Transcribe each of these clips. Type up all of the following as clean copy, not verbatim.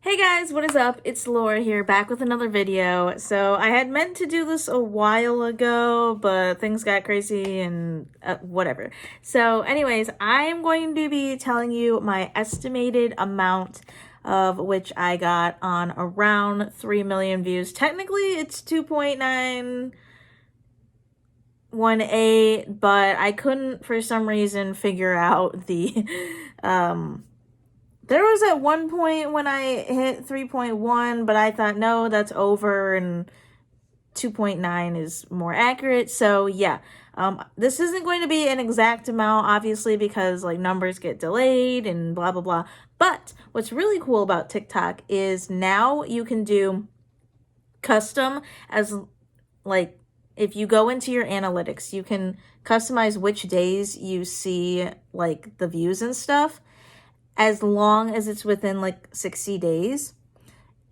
Hey guys, what is up? It's Laura here, back with another video. So I had meant to do this a while ago, but things got crazy and whatever. So anyways, I'm going to be telling you my estimated amount of which I got on around 3 million views. Technically, it's 2.918, but I couldn't, for some reason, figure out the, there was at one point when I hit 3.1, but I thought, no, that's over, and 2.9 is more accurate. So yeah, this isn't going to be an exact amount, obviously, because like numbers get delayed and blah, blah, blah. But what's really cool about TikTok is now you can do custom as like, if you go into your analytics, you can customize which days you see like the views and stuff, as long as it's within like 60 days.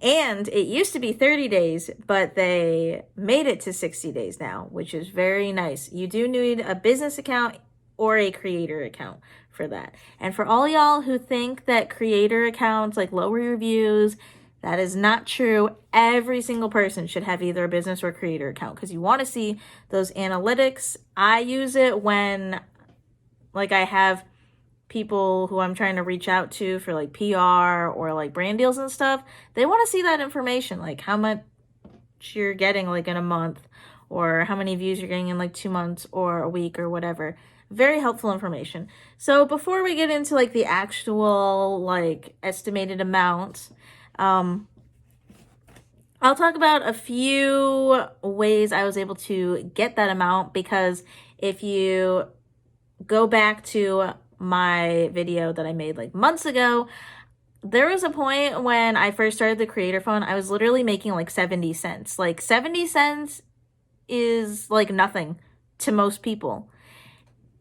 And it used to be 30 days, but they made it to 60 days now, which is very nice. You do need a business account or a creator account for that. And for all y'all who think that creator accounts like lower your views, that is not true. Every single person should have either a business or creator account because you want to see those analytics. I use it when like I have people who I'm trying to reach out to for like PR or like brand deals and stuff. They want to see that information, like how much you're getting like in a month, or how many views you're getting in like 2 months or a week or whatever. Very helpful information. So before we get into like the actual like estimated amount, I'll talk about a few ways I was able to get that amount, because if you go back to my video that I made like months ago, there was a point when I first started the creator phone, I was literally making like 70 cents. Like 70 cents is like nothing to most people.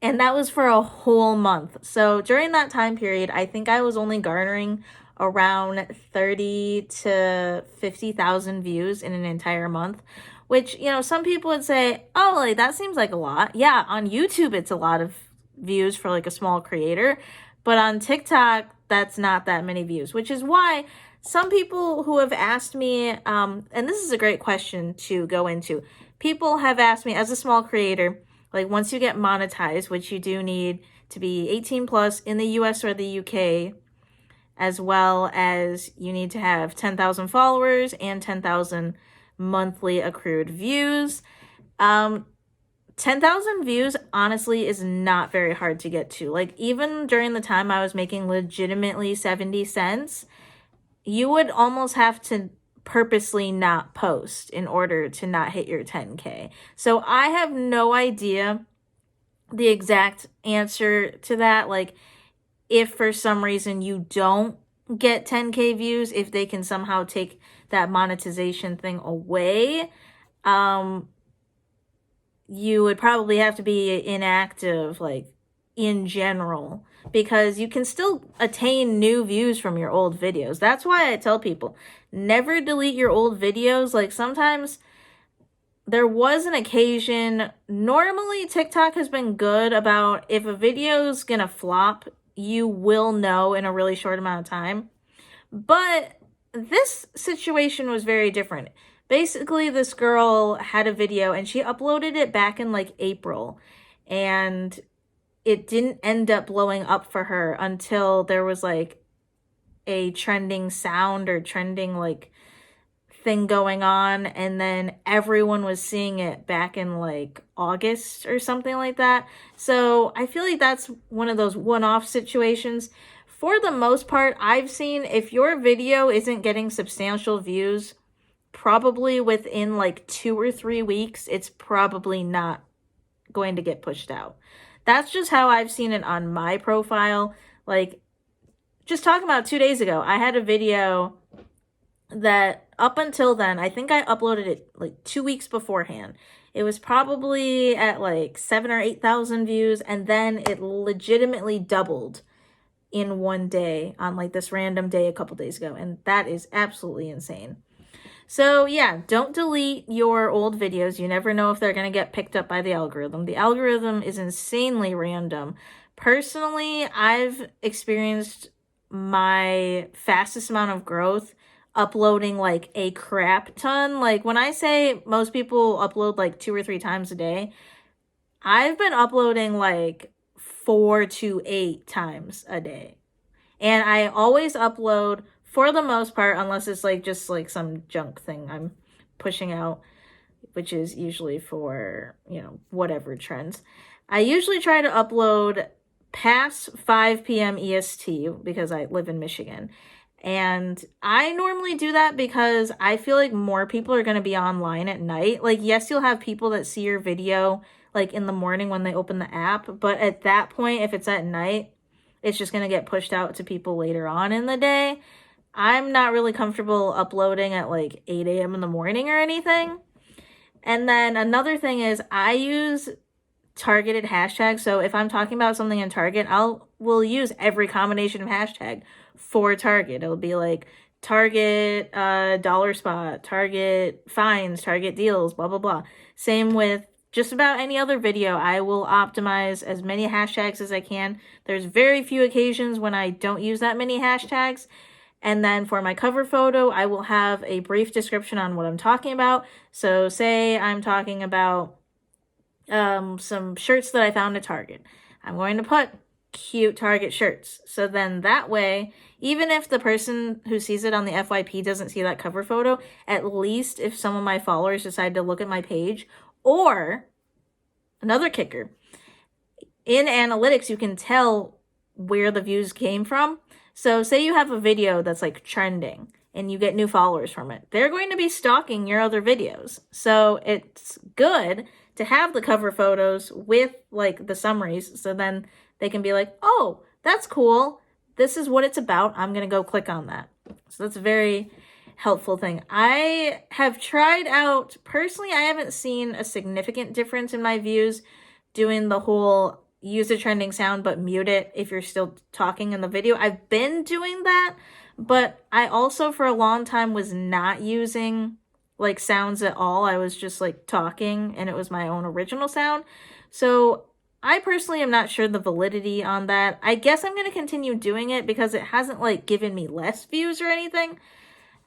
And that was for a whole month. So during that time period, I think I was only garnering around 30 to 50,000 views in an entire month, which, you know, some people would say, oh, like that seems like a lot. Yeah, on YouTube, it's a lot of views for like a small creator, but on TikTok, that's not that many views, which is why some people who have asked me, and this is a great question to go into, people have asked me as a small creator, like once you get monetized, which you do need to be 18 plus in the US or the UK, as well as you need to have 10,000 followers and 10,000 monthly accrued views. 10,000 views honestly is not very hard to get to. Like even during the time I was making legitimately 70 cents, you would almost have to purposely not post in order to not hit your 10K. So I have no idea the exact answer to that. Like if for some reason you don't get 10K views, if they can somehow take that monetization thing away, you would probably have to be inactive, like in general, because you can still attain new views from your old videos. That's why I tell people, never delete your old videos. Like sometimes there was an occasion, normally TikTok has been good about if a video's gonna flop, you will know in a really short amount of time. But this situation was very different. Basically, this girl had a video and she uploaded it back in like April, and it didn't end up blowing up for her until there was like a trending sound or trending like thing going on, and then everyone was seeing it back in like August or something like that. So I feel like that's one of those one-off situations. For the most part, I've seen if your video isn't getting substantial views, probably within like 2 or 3 weeks, it's probably not going to get pushed out. That's just how I've seen it on my profile. Like, just talking about 2 days ago, I had a video that up until then, I think I uploaded it like 2 weeks beforehand. It was probably at like 7 or 8,000 views, and then it legitimately doubled in one day on like this random day a couple days ago, and that is absolutely insane. So yeah, don't delete your old videos. You never know if they're going to get picked up by the algorithm. The algorithm is insanely random. Personally, I've experienced my fastest amount of growth uploading like a crap ton. Like when I say most people upload like 2 or 3 times a day, I've been uploading like 4 to 8 times a day. And I always upload for the most part, unless it's like just like some junk thing I'm pushing out, which is usually for, you know, whatever trends. I usually try to upload past 5 p.m. EST because I live in Michigan. And I normally do that because I feel like more people are going to be online at night. Like, yes, you'll have people that see your video like in the morning when they open the app, but at that point, if it's at night, it's just going to get pushed out to people later on in the day. I'm not really comfortable uploading at like 8 a.m. in the morning or anything. And then another thing is I use targeted hashtags. So if I'm talking about something in Target, will use every combination of hashtag for Target. It'll be like Target dollar spot, Target finds, Target deals, blah blah blah. Same with just about any other video. I will optimize as many hashtags as I can. There's very few occasions when I don't use that many hashtags. And then for my cover photo, I will have a brief description on what I'm talking about. So say I'm talking about some shirts that I found at Target. I'm going to put cute Target shirts. So then that way, even if the person who sees it on the FYP doesn't see that cover photo, at least if some of my followers decide to look at my page, or another kicker, in analytics, you can tell where the views came from. So say you have a video that's like trending and you get new followers from it. They're going to be stalking your other videos. So it's good to have the cover photos with like the summaries. So then they can be like, oh, that's cool. This is what it's about. I'm going to go click on that. So that's a very helpful thing. I have tried out, personally, I haven't seen a significant difference in my views doing the whole use a trending sound but mute it if you're still talking in the video. I've been doing that, but I also for a long time was not using like sounds at all. I was just like talking and it was my own original sound. So I personally am not sure the validity on that. I guess I'm going to continue doing it because it hasn't like given me less views or anything.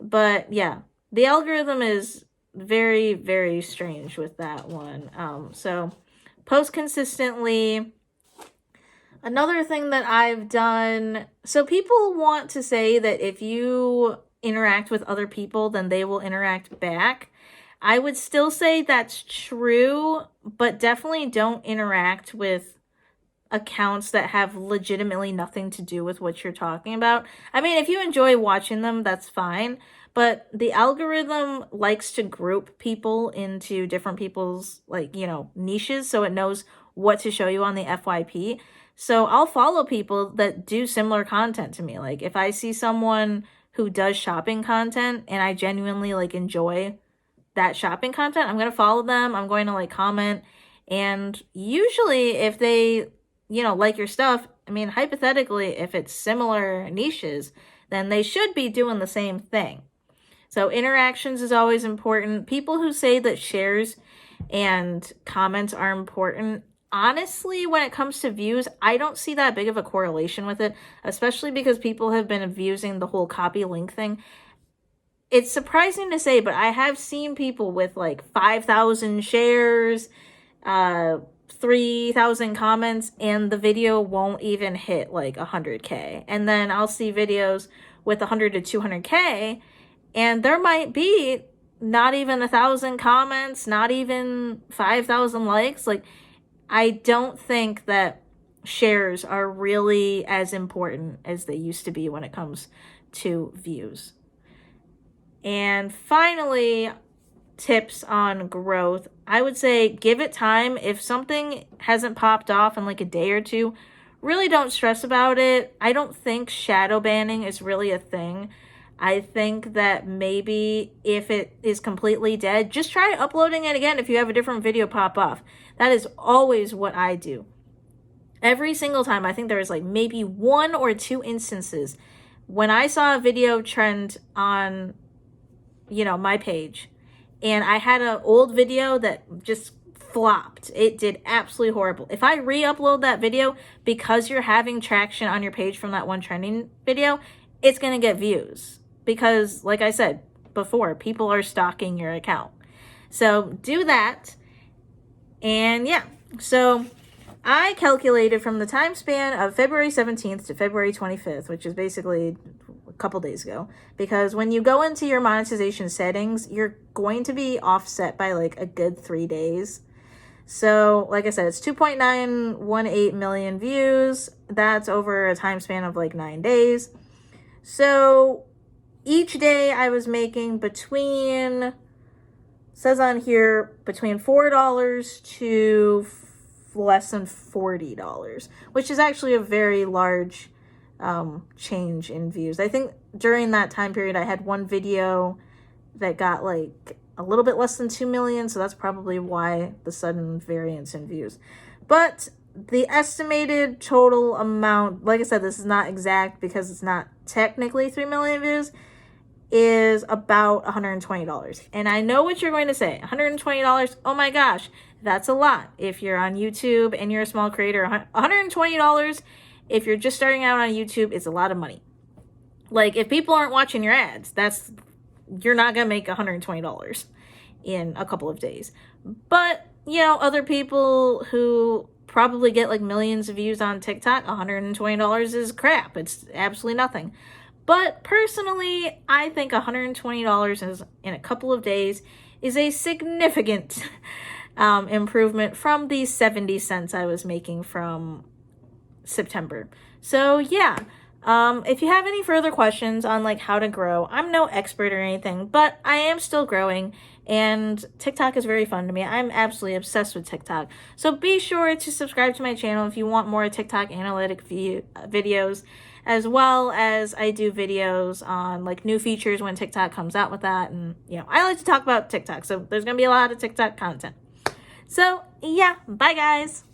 But yeah, the algorithm is very, very strange with that one. So post consistently. Another thing that I've done, so people want to say that if you interact with other people, then they will interact back. I would still say that's true, but definitely don't interact with accounts that have legitimately nothing to do with what you're talking about. I mean, if you enjoy watching them, that's fine, but the algorithm likes to group people into different people's, like, you know, niches, so it knows what to show you on the FYP. So I'll follow people that do similar content to me. Like if I see someone who does shopping content and I genuinely like enjoy that shopping content, I'm going to follow them. I'm going to like comment. And usually if they, you know, like your stuff, I mean, hypothetically, if it's similar niches, then they should be doing the same thing. So interactions is always important. People who say that shares and comments are important, honestly, when it comes to views, I don't see that big of a correlation with it, especially because people have been abusing the whole copy link thing. It's surprising to say, but I have seen people with like 5,000 shares, 3,000 comments, and the video won't even hit like 100K. And then I'll see videos with 100 to 200K, and there might be not even 1,000 comments, not even 5,000 likes. Like, I don't think that shares are really as important as they used to be when it comes to views. And finally, tips on growth. I would say give it time. If something hasn't popped off in like a day or two, really don't stress about it. I don't think shadow banning is really a thing. I think that maybe if it is completely dead, just try uploading it again if you have a different video pop off. That is always what I do. Every single time, I think there was like maybe 1 or 2 instances when I saw a video trend on, you know, my page, and I had an old video that just flopped. It did absolutely horrible. If I re-upload that video, because you're having traction on your page from that one trending video, it's going to get views. Because, like I said before, people are stalking your account. So do that. And yeah, so I calculated from the time span of February 17th to February 25th, which is basically a couple days ago, because when you go into your monetization settings, you're going to be offset by like a good 3 days. So like I said, it's 2.918 million views. That's over a time span of like 9 days. So each day I was making between, says on here, between $4 to less than $40, which is actually a very large change in views. I think during that time period, I had one video that got like a little bit less than 2 million, so that's probably why the sudden variance in views. But the estimated total amount, like I said, this is not exact because it's not technically 3 million views, is about $120. And I know what you're going to say. $120, oh my gosh, that's a lot. If you're on YouTube and you're a small creator, $120, if you're just starting out on YouTube, is a lot of money. Like, if people aren't watching your ads, you're not going to make $120 in a couple of days. But, you know, other people who probably get like millions of views on TikTok, $120 is crap. It's absolutely nothing. But personally, I think $120 in a couple of days is a significant improvement from the 70 cents I was making from September. So yeah, if you have any further questions on like how to grow, I'm no expert or anything, but I am still growing, and TikTok is very fun to me. I'm absolutely obsessed with TikTok. So be sure to subscribe to my channel if you want more TikTok analytic videos, as well as I do videos on like new features when TikTok comes out with that. And, you know, I like to talk about TikTok, so there's going to be a lot of TikTok content. So yeah, bye guys.